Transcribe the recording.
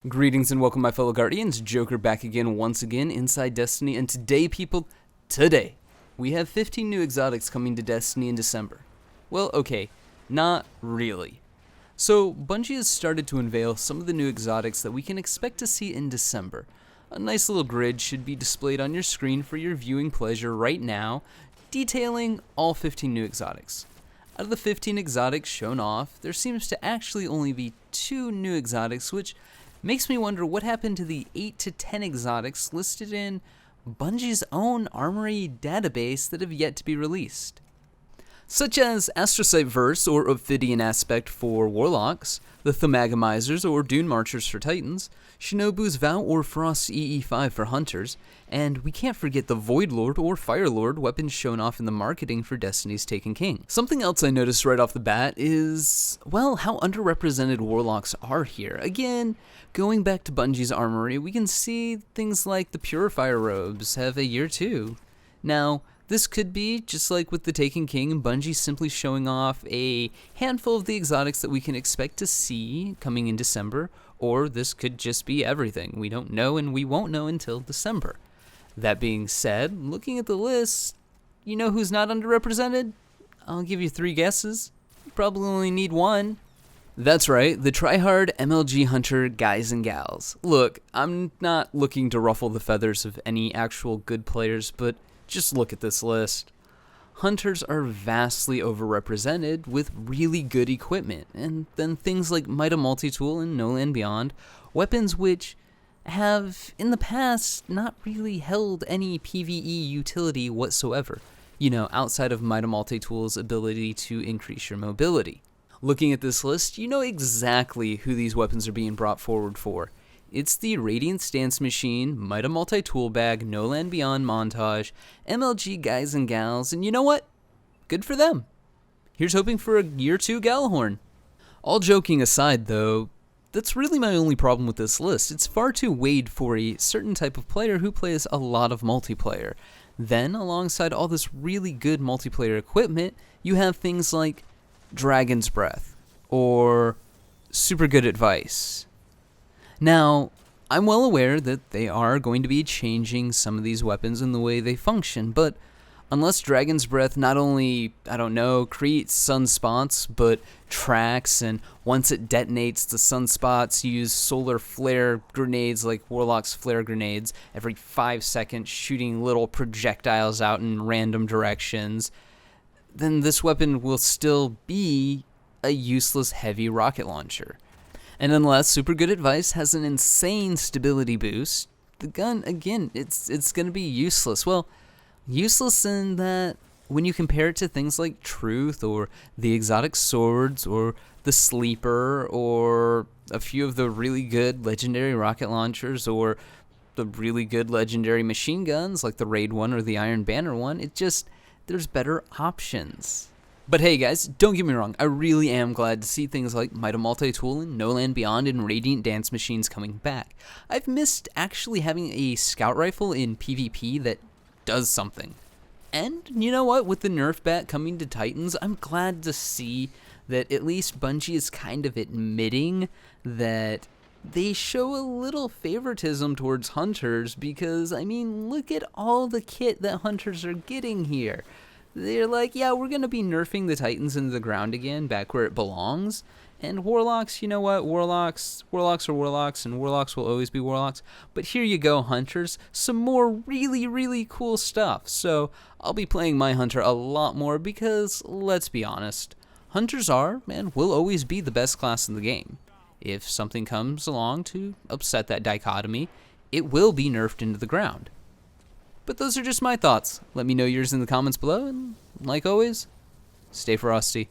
Greetings and welcome, my fellow Guardians. Joker back again, once again, inside Destiny. And today, people, we have 15 new exotics coming to Destiny in December. Well, okay, not really. So, Bungie has started to unveil some of the new exotics that we can expect to see in December. A nice little grid should be displayed on your screen for your viewing pleasure right now, detailing all 15 new exotics. Out of the 15 exotics shown off, there seems to actually only be 2 new exotics, which makes me wonder what happened to the 8 to 10 exotics listed in Bungie's own Armory database that have yet to be released. Such as Astrocyte Verse or Ophidian Aspect for Warlocks, the Thaumagamizers or Dune Marchers for Titans, Shinobu's Vow or Frost EE5 for Hunters, and we can't forget the Void Lord or Fire Lord weapons shown off in the marketing for Destiny's Taken King. Something else I noticed right off the bat is, well, how underrepresented Warlocks are here. Again, going back to Bungie's Armory, we can see things like the Purifier Robes have a year too. Now, this could be, just like with the Taken King, Bungie simply showing off a handful of the exotics that we can expect to see coming in December, or this could just be everything. We don't know and we won't know until December. That being said, looking at the list, you know who's not underrepresented? I'll give you 3 guesses. You probably only need 1. That's right, the tryhard MLG Hunter guys and gals. Look, I'm not looking to ruffle the feathers of any actual good players, but just look at this list. Hunters are vastly overrepresented with really good equipment, and then things like Mida Multitool and No Land Beyond, weapons which have, in the past, not really held any PvE utility whatsoever, outside of Mida Multitool's ability to increase your mobility. Looking at this list, you know exactly who these weapons are being brought forward for. It's the Radiant Stance Machine, Mida Multi-Tool Bag, No Land Beyond Montage, MLG guys and gals, and you know what? Good for them. Here's hoping for a year 2 Galahorn. All joking aside though, that's really my only problem with this list. It's far too weighed for a certain type of player who plays a lot of multiplayer. Then, alongside all this really good multiplayer equipment, you have things like Dragon's Breath, or Super Good Advice. Now, I'm well aware that they are going to be changing some of these weapons and the way they function, but unless Dragon's Breath not only, creates sunspots, but tracks, and once it detonates, the sunspots use solar flare grenades like Warlock's flare grenades every 5 seconds, shooting little projectiles out in random directions, then this weapon will still be a useless heavy rocket launcher. And unless Super Good Advice has an insane stability boost, the gun, again, it's going to be useless. Well, useless in that when you compare it to things like Truth or the Exotic Swords or the Sleeper or a few of the really good legendary rocket launchers or the really good legendary machine guns like the Raid one or the Iron Banner one, there's better options. But hey guys, don't get me wrong, I really am glad to see things like Mida Multi-Tool and No Land Beyond and Radiant Dance Machines coming back. I've missed actually having a scout rifle in PvP that does something. And you know what, with the nerf bat coming to Titans, I'm glad to see that at least Bungie is kind of admitting that they show a little favoritism towards Hunters because, look at all the kit that Hunters are getting here. They're like, yeah, we're going to be nerfing the Titans into the ground again, back where it belongs. And Warlocks, you know what? Warlocks are Warlocks, and Warlocks will always be Warlocks. But here you go, Hunters. Some more really, really cool stuff. So I'll be playing my Hunter a lot more because, let's be honest, Hunters are, and will always be the best class in the game. If something comes along to upset that dichotomy, it will be nerfed into the ground. But those are just my thoughts. Let me know yours in the comments below, and like always, stay frosty.